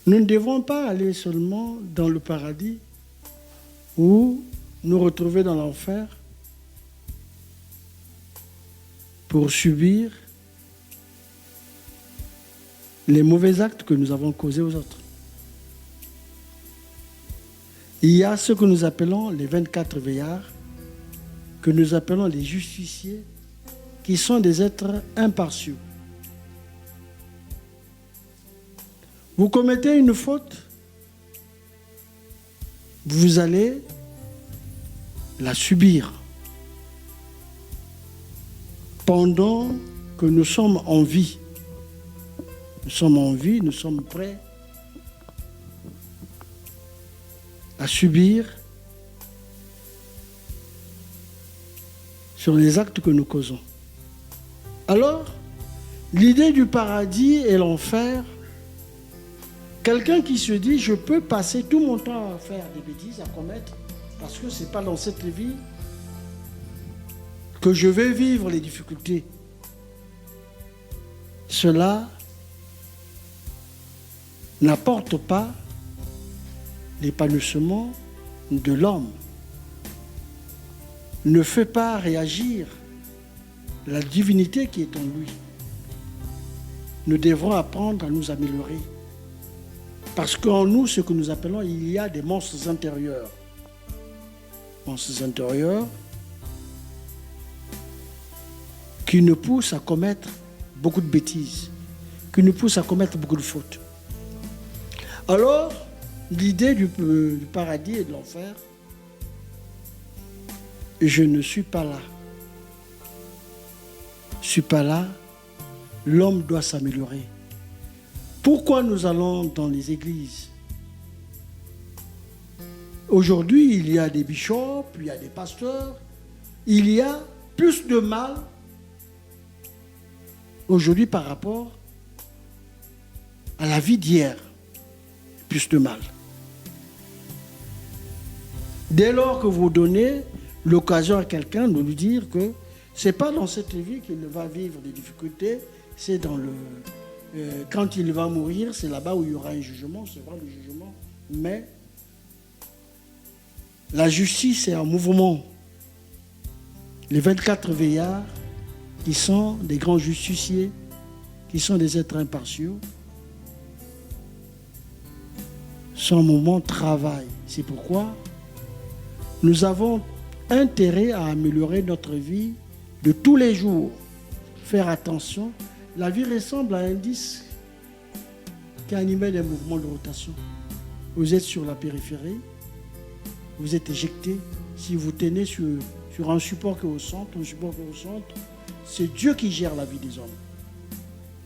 Nous ne devons pas aller seulement dans le paradis ou nous retrouver dans l'enfer pour subir les mauvais actes que nous avons causés aux autres. Il y a ce que nous appelons les 24 veillards, que nous appelons les justiciers, qui sont des êtres impartiaux. Vous commettez une faute, vous allez la subir. Pendant que nous sommes en vie, nous sommes prêts à subir sur les actes que nous causons. Alors, l'idée du paradis et l'enfer, quelqu'un qui se dit « je peux passer tout mon temps à faire des bêtises, à commettre, parce que ce n'est pas dans cette vie que je vais vivre les difficultés ». Cela n'apporte pas l'épanouissement de l'homme, ne fait pas réagir la divinité qui est en lui. Nous devrons apprendre à nous améliorer. Parce qu'en nous, ce que nous appelons, il y a des monstres intérieurs. Monstres intérieurs qui nous poussent à commettre beaucoup de bêtises, qui nous poussent à commettre beaucoup de fautes. Alors, l'idée du paradis et de l'enfer, je ne suis pas là. Je ne suis pas là. L'homme doit s'améliorer. Pourquoi nous allons dans les églises? Aujourd'hui, il y a des bishops, il y a des pasteurs. Il y a plus de mal aujourd'hui par rapport à la vie d'hier. Plus de mal. Dès lors que vous donnez l'occasion à quelqu'un de lui dire que ce n'est pas dans cette vie qu'il va vivre des difficultés, c'est dans le... quand il va mourir, c'est là-bas où il y aura un jugement, c'est vrai le jugement, mais la justice est en mouvement. Les 24 veillards, qui sont des grands justiciers, qui sont des êtres impartiaux, son moment travail. C'est pourquoi nous avons intérêt à améliorer notre vie de tous les jours. Faire attention. La vie ressemble à un disque qui est animé d'un mouvement de rotation. Vous êtes sur la périphérie, vous êtes éjecté. Si vous tenez sur un support qui est au centre, c'est Dieu qui gère la vie des hommes.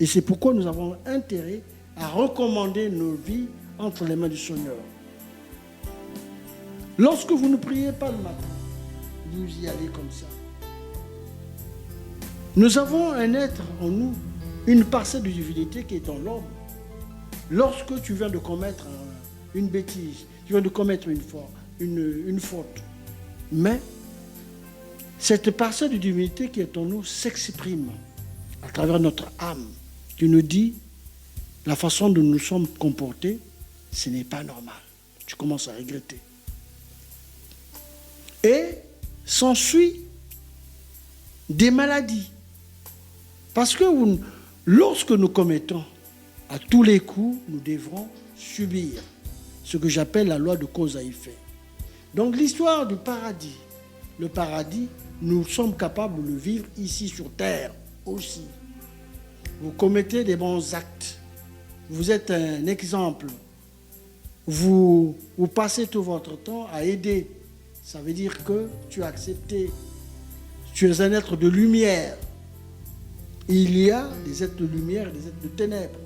Et c'est pourquoi nous avons intérêt à recommander nos vies entre les mains du Seigneur. Lorsque vous ne priez pas le matin, vous y allez comme ça. Nous avons un être en nous, une parcelle de divinité qui est en l'homme. Lorsque tu viens de commettre une bêtise, tu viens de commettre une faute, mais cette parcelle de divinité qui est en nous s'exprime à travers notre âme, qui nous dit la façon dont nous sommes comportés, ce n'est pas normal. Tu commences à regretter. Et s'ensuit des maladies. Parce que lorsque nous commettons, à tous les coups, nous devrons subir ce que j'appelle la loi de cause à effet. Donc l'histoire du paradis, le paradis, nous sommes capables de le vivre ici sur terre aussi. Vous commettez des bons actes. Vous êtes un exemple. Vous passez tout votre temps à aider. Ça veut dire que tu as accepté. Tu es un être de lumière. Il y a des êtres de lumière et des êtres de ténèbres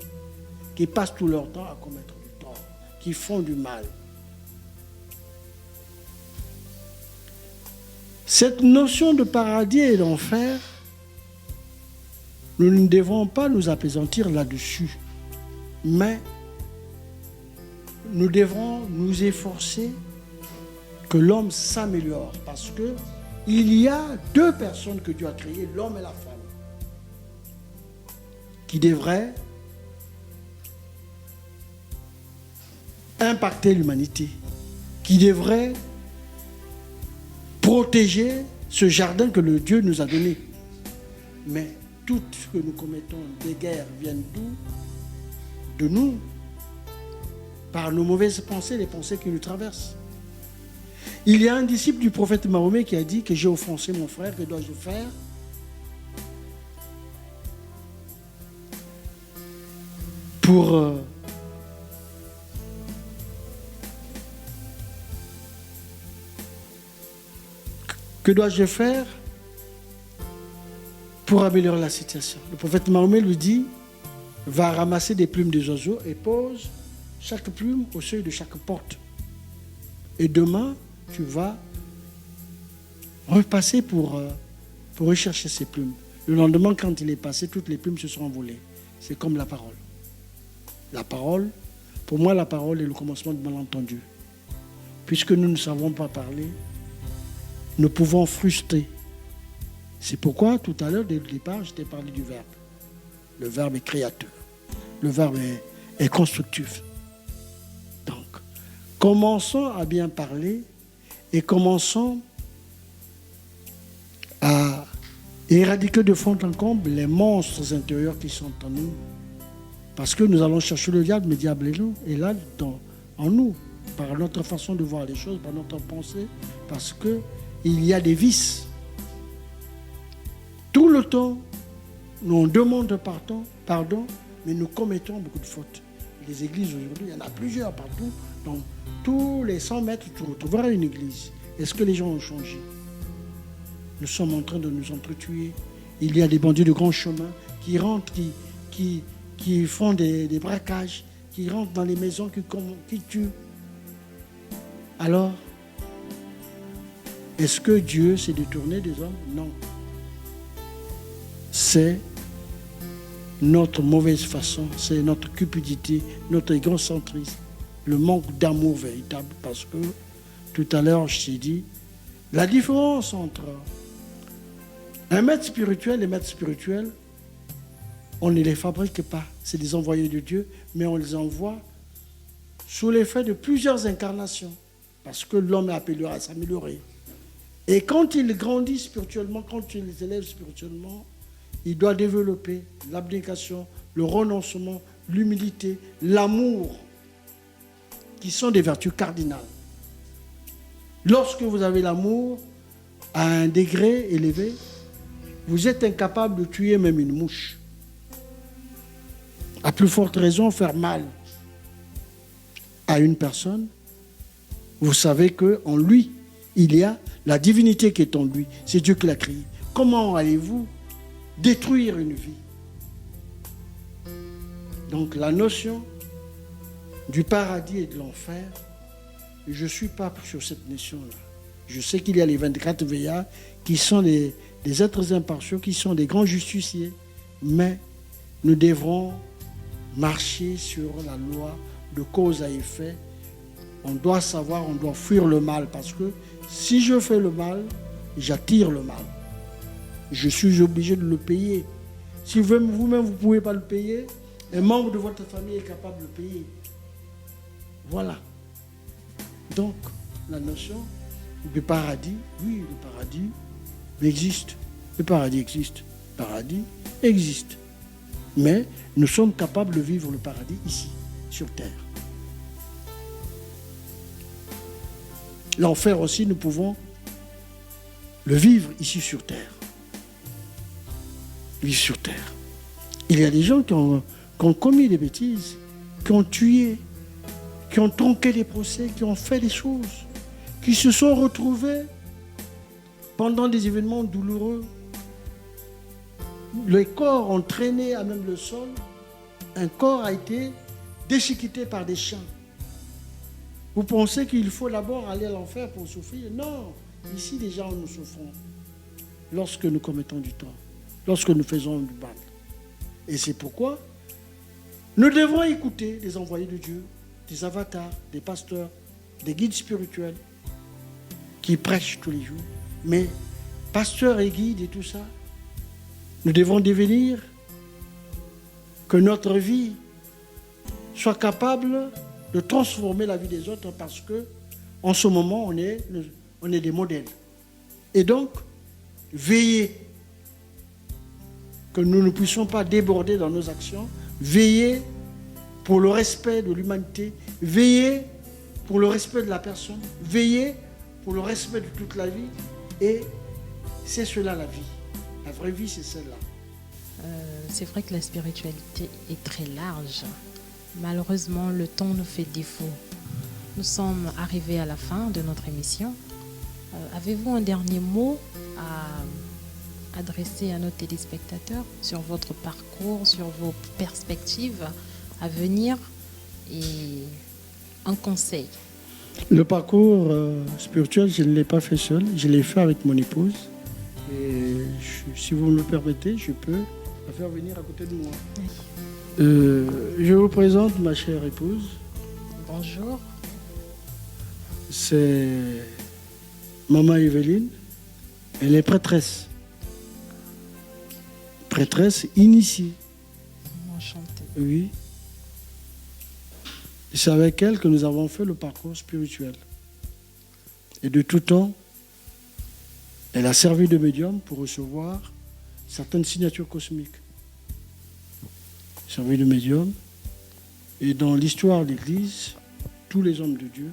qui passent tout leur temps à commettre du tort, qui font du mal. Cette notion de paradis et d'enfer, nous ne devons pas nous appesantir là-dessus, mais nous devrons nous efforcer que l'homme s'améliore, parce que il y a deux personnes que Dieu a créées, l'homme et la femme, qui devraient impacter l'humanité, qui devraient protéger ce jardin que le Dieu nous a donné. Mais tout ce que nous commettons, des guerres, viennent d'où? De nous, par nos mauvaises pensées, les pensées qui nous traversent. Il y a un disciple du prophète Mahomet qui a dit que j'ai offensé mon frère, que dois-je faire? Que dois-je faire pour améliorer la situation? Le prophète Mahomet lui dit, va ramasser des plumes des oiseaux et pose chaque plume au seuil de chaque porte. Et demain, tu vas repasser pour rechercher ces plumes. Le lendemain, quand il est passé, toutes les plumes se sont envolées. C'est comme la parole. La parole, pour moi, la parole est le commencement du malentendu. Puisque nous ne savons pas parler, nous pouvons frustrer. C'est pourquoi, tout à l'heure, dès le départ, je t'ai parlé du verbe. Le verbe est créateur. Le verbe est constructif. Donc, commençons à bien parler et commençons à éradiquer de fond en comble les monstres intérieurs qui sont en nous. Parce que nous allons chercher le diable, mais le diable est là en nous, par notre façon de voir les choses, par notre pensée, parce qu'il y a des vices. Tout le temps, nous demandons pardon, mais nous commettons beaucoup de fautes. Les églises aujourd'hui, il y en a plusieurs partout. Donc, tous les 100 mètres, tu retrouveras une église. Est-ce que les gens ont changé? Nous sommes en train de nous entretuer. Il y a des bandits de grand chemin qui rentrent, qui font des braquages, qui rentrent dans les maisons, qui tuent. Alors, est-ce que Dieu s'est détourné des hommes? Non. C'est notre mauvaise façon, c'est notre cupidité, notre égocentrisme, le manque d'amour véritable. Parce que tout à l'heure, je t'ai dit, la différence entre un maître spirituel et maître spirituel, on ne les fabrique pas. C'est des envoyés de Dieu, mais on les envoie sous l'effet de plusieurs incarnations. Parce que l'homme est appelé à s'améliorer. Et quand il grandit spirituellement, quand il les élève spirituellement, il doit développer l'abnégation, le renoncement, l'humilité, l'amour, qui sont des vertus cardinales. Lorsque vous avez l'amour à un degré élevé, vous êtes incapable de tuer même une mouche. À plus forte raison, faire mal à une personne, vous savez qu'en lui, il y a la divinité qui est en lui. C'est Dieu qui l'a créé. Comment allez-vous détruire une vie? Donc la notion du paradis et de l'enfer, je ne suis pas sur cette notion-là. Je sais qu'il y a les 24 veillards qui sont des êtres impartiaux, qui sont des grands justiciers, mais nous devrons marcher sur la loi de cause à effet. On doit savoir, on doit fuir le mal, parce que si je fais le mal, j'attire le mal. Je suis obligé de le payer. Si vous-même, vous ne pouvez pas le payer, un membre de votre famille est capable de le payer. Voilà. Donc, la notion du paradis, oui, le paradis existe. Le paradis existe. Le paradis existe. Mais nous sommes capables de vivre le paradis ici, sur terre. L'enfer aussi, nous pouvons le vivre ici sur terre. Vivre sur terre. Il y a des gens qui ont commis des bêtises, qui ont tué, qui ont tronqué des procès, qui ont fait des choses, qui se sont retrouvés pendant des événements douloureux. Les corps ont traîné à même le sol. Un corps a été déchiqueté par des chiens. Vous pensez qu'il faut d'abord aller à l'enfer pour souffrir? Non. Ici, déjà, nous souffrons lorsque nous commettons du tort, lorsque nous faisons du mal. Et c'est pourquoi nous devons écouter les envoyés de Dieu, des avatars, des pasteurs, des guides spirituels qui prêchent tous les jours. Mais pasteurs et guides et tout ça, nous devons devenir que notre vie soit capable de transformer la vie des autres, parce que en ce moment, on est des modèles. Et donc, veillez que nous ne puissions pas déborder dans nos actions, veillez pour le respect de l'humanité, veillez pour le respect de la personne, veillez pour le respect de toute la vie. Et c'est cela la vie. La vraie vie, c'est celle-là. C'est vrai que la spiritualité est très large. Malheureusement, le temps nous fait défaut. Nous sommes arrivés à la fin de notre émission. Avez-vous un dernier mot à adresser à nos téléspectateurs sur votre parcours, sur vos perspectives à venir et un conseil? Le parcours spirituel, je ne l'ai pas fait seul, je l'ai fait avec mon épouse. Et si vous me le permettez, je peux la faire venir à côté de moi. Oui. Je vous présente ma chère épouse. Bonjour. C'est Maman Evelyne. Elle est prêtresse. Prêtresse initiée. Enchantée. Oui. C'est avec elle que nous avons fait le parcours spirituel. Et de tout temps, elle a servi de médium pour recevoir certaines signatures cosmiques. Servi de médium. Et dans l'histoire de l'Église, tous les hommes de Dieu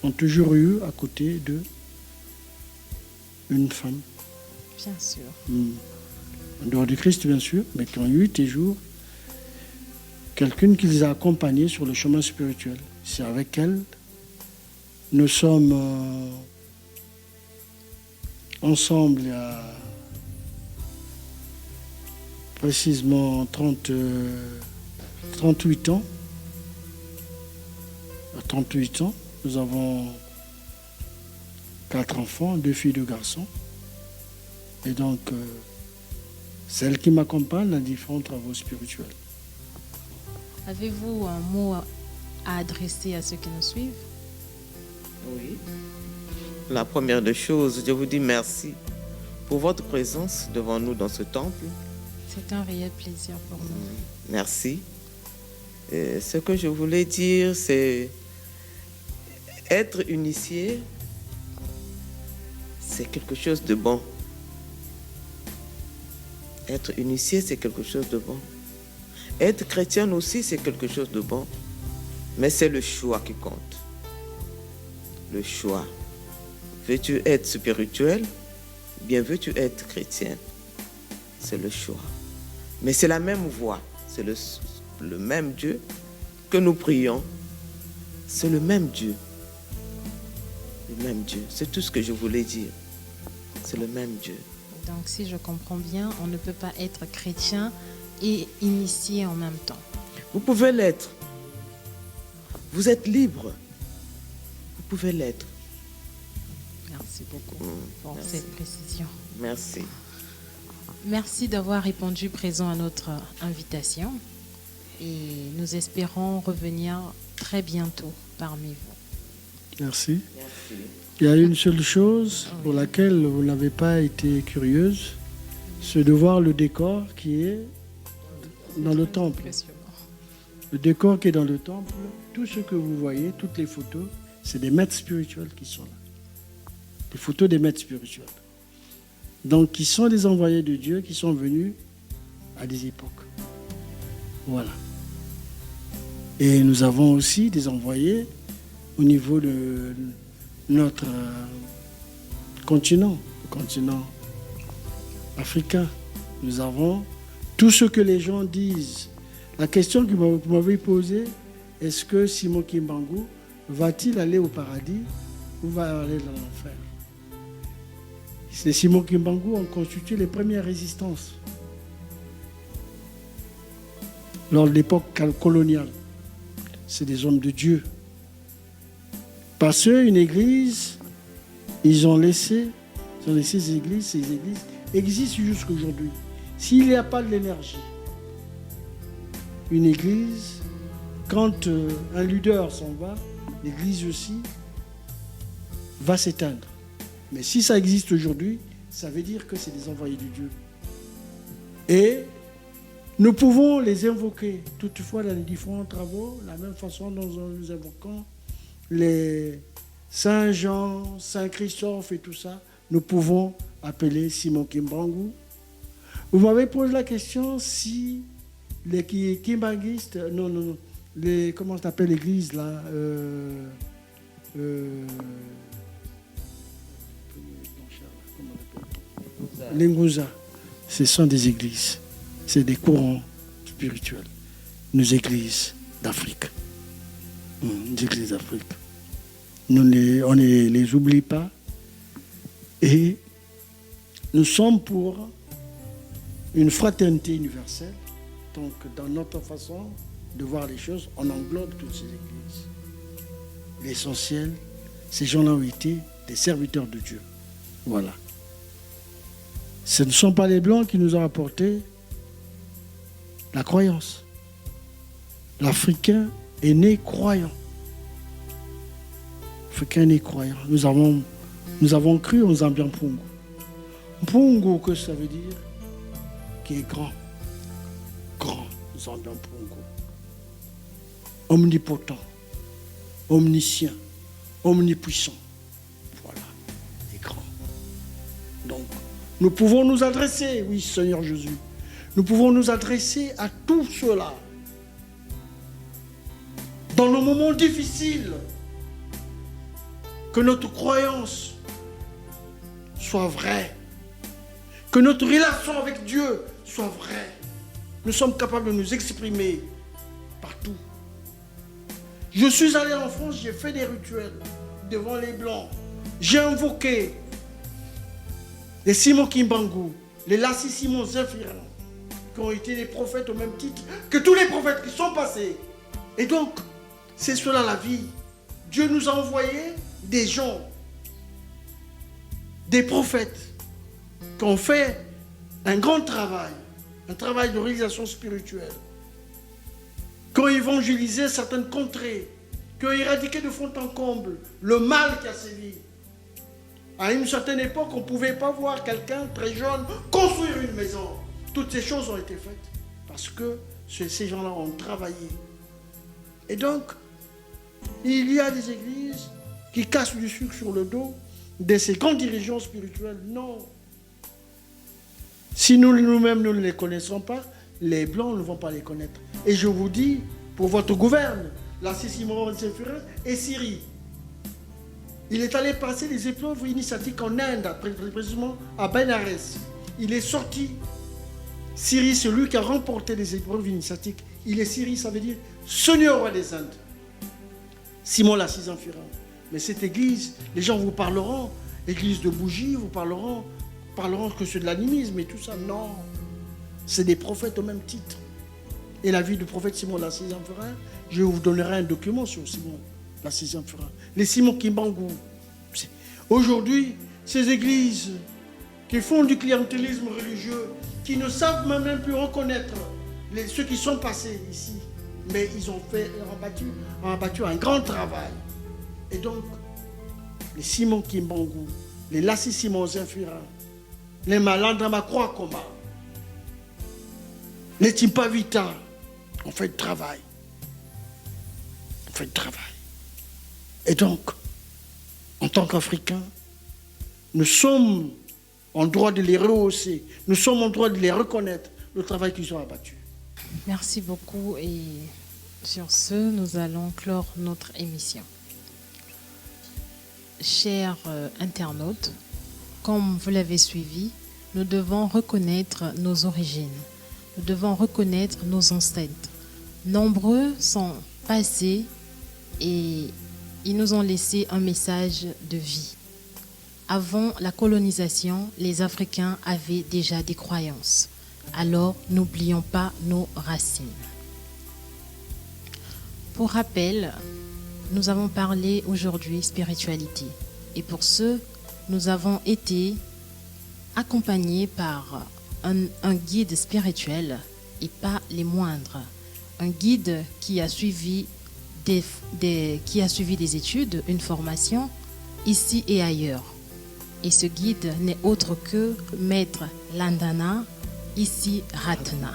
ont toujours eu à côté d'eux une femme. Bien sûr. En dehors du Christ, bien sûr, mais qui ont eu toujours quelqu'une qui les a accompagnés sur le chemin spirituel. C'est avec elle, nous sommes ensemble il y a précisément 38 ans. À 38 ans, nous avons 4 enfants, 2 filles, 2 garçons. Et donc, c'est elle qui m'accompagne dans différents travaux spirituels. Avez-vous un mot à adresser à ceux qui nous suivent? Oui. La première des choses, je vous dis merci pour votre présence devant nous dans ce temple. C'est un réel plaisir pour nous. Merci. Et ce que je voulais dire, c'est être initié, c'est quelque chose de bon. Être initié, c'est quelque chose de bon. Être chrétien aussi, c'est quelque chose de bon. Mais c'est le choix qui compte. Le choix. Veux-tu être spirituel? Bien veux-tu être chrétien? C'est le choix. Mais c'est la même voie. C'est le même Dieu que nous prions. C'est le même Dieu. Le même Dieu. C'est tout ce que je voulais dire. C'est le même Dieu. Donc, si je comprends bien, on ne peut pas être chrétien et initié en même temps. Vous pouvez l'être. Vous êtes libre. Vous pouvez l'être. Merci beaucoup pour merci. cette précision. Merci. Merci d'avoir répondu présent à notre invitation et nous espérons revenir très bientôt parmi vous. Merci. Merci. Il y a une seule chose pour laquelle vous n'avez pas été curieuse, c'est de voir le décor qui est dans le temple. Impressionnant. Le décor qui est dans le temple, tout ce que vous voyez, toutes les photos, c'est des maîtres spirituels qui sont là. Des photos des maîtres spirituels. Donc, qui sont des envoyés de Dieu qui sont venus à des époques. Voilà. Et nous avons aussi des envoyés au niveau de notre continent, le continent africain. Nous avons tout ce que les gens disent. La question que vous m'avez posée, est-ce que Simon Kimbangu va-t-il aller au paradis ou va aller dans l'enfer? Les Simon Kimbangu ont constitué les premières résistances lors de l'époque coloniale. C'est des hommes de Dieu. Parce qu'une église, ils ont laissé ces églises existent jusqu'à aujourd'hui. S'il n'y a pas de l'énergie, une église, quand un leader s'en va, l'église aussi va s'éteindre. Mais si ça existe aujourd'hui, ça veut dire que c'est des envoyés de Dieu. Et nous pouvons les invoquer, toutefois dans les différents travaux, la même façon dont nous invoquons les Saint Jean, Saint Christophe et tout ça, nous pouvons appeler Simon Kimbangu. Vous m'avez posé la question si les Kimbanguistes, non, les, comment ça s'appelle l'église là les Nguza, ce sont des églises, c'est des courants spirituels, nos églises d'Afrique. Les églises d'Afrique. On ne les oublie pas et nous sommes pour une fraternité universelle. Donc, dans notre façon de voir les choses, on englobe toutes ces églises. L'essentiel, ces gens-là ont été des serviteurs de Dieu. Voilà. Ce ne sont pas les Blancs qui nous ont apporté la croyance. L'Africain est né croyant. L'Africain est né croyant. Nous avons cru en Zambia Mpungu. Mpungu, que ça veut dire? Qui est grand. Grand, Zambia Mpungu. Omnipotent, omniscient, omnipuissant. Voilà, il est grand. Donc, nous pouvons nous adresser, oui, Seigneur Jésus, nous pouvons nous adresser à tous ceux-là. Dans nos moments difficiles, que notre croyance soit vraie, que notre relation avec Dieu soit vraie. Nous sommes capables de nous exprimer partout. Je suis allé en France, j'ai fait des rituels devant les Blancs. J'ai invoqué les Simon Kimbangu, les Lassi Simon Zéphirin, qui ont été des prophètes au même titre que tous les prophètes qui sont passés. Et donc, c'est cela la vie. Dieu nous a envoyé des gens, des prophètes, qui ont fait un grand travail, un travail de réalisation spirituelle, qui ont évangélisé certaines contrées, qui ont éradiqué de fond en comble le mal qui a sévi. À une certaine époque, on ne pouvait pas voir quelqu'un très jeune construire une maison. Toutes ces choses ont été faites parce que ces gens-là ont travaillé. Et donc, il y a des églises qui cassent du sucre sur le dos de ces grands dirigeants spirituels. Non. Si nous-mêmes, nous ne les connaissons pas, les Blancs ne vont pas les connaître. Et je vous dis, pour votre gouverne, Lassi Simon Zéphirin et Syrie. Il est allé passer les épreuves initiatiques en Inde, précisément à Benares. Il est sorti. Syrie, celui qui a remporté les épreuves initiatiques. Il est Syrie, ça veut dire Seigneur roi des Indes. Simon l'Assise-en-Furin. Mais cette église, les gens vous parleront, église de bougies, vous parleront que c'est de l'animisme et tout ça. Non, c'est des prophètes au même titre. Et la vie du prophète Simon l'Assise-en-Furin, je vous donnerai un document sur Simon l'Assise-en-Furin. Les Simon Kimbangu. Aujourd'hui, ces églises qui font du clientélisme religieux, qui ne savent même plus reconnaître ceux qui sont passés ici, mais ils ont abattu un grand travail. Et donc, les Simon Kimbangu, les Lassi Simon Zinfira, les Malandra Koma, les Timpavita, on fait le travail. On fait le travail. Et donc, en tant qu'Africains, nous sommes en droit de les rehausser, nous sommes en droit de les reconnaître, le travail qu'ils ont abattu. Merci beaucoup et sur ce, nous allons clore notre émission. Chers internautes, comme vous l'avez suivi, nous devons reconnaître nos origines, nous devons reconnaître nos ancêtres. Nombreux sont passés et ils nous ont laissé un message de vie. Avant la colonisation, les Africains avaient déjà des croyances. Alors, n'oublions pas nos racines. Pour rappel, nous avons parlé aujourd'hui spiritualité. Et pour ce, nous avons été accompagnés par un guide spirituel et pas les moindres. Un guide qui a suivi des études, une formation ici et ailleurs. Et ce guide n'est autre que Maître Landana, ici Ratna.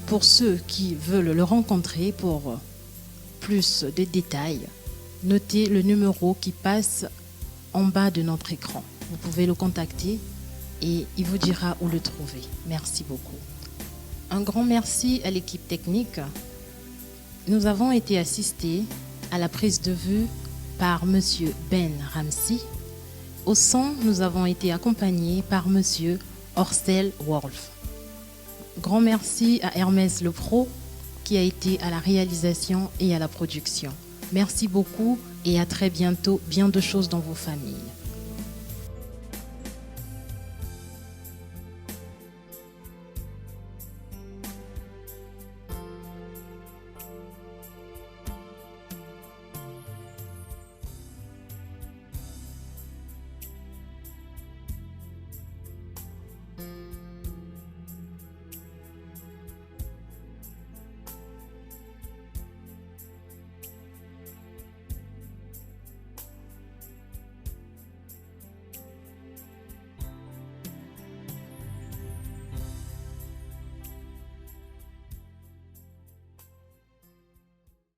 Pour ceux qui veulent le rencontrer pour plus de détails, notez le numéro qui passe en bas de notre écran. Vous pouvez le contacter et il vous dira où le trouver. Merci beaucoup. Un grand merci à l'équipe technique. Nous avons été assistés à la prise de vue par M. Ben Ramsey. Au son, nous avons été accompagnés par M. Orstel Wolf. Grand merci à Hermès Le Pro qui a été à la réalisation et à la production. Merci beaucoup et à très bientôt, bien de choses dans vos familles.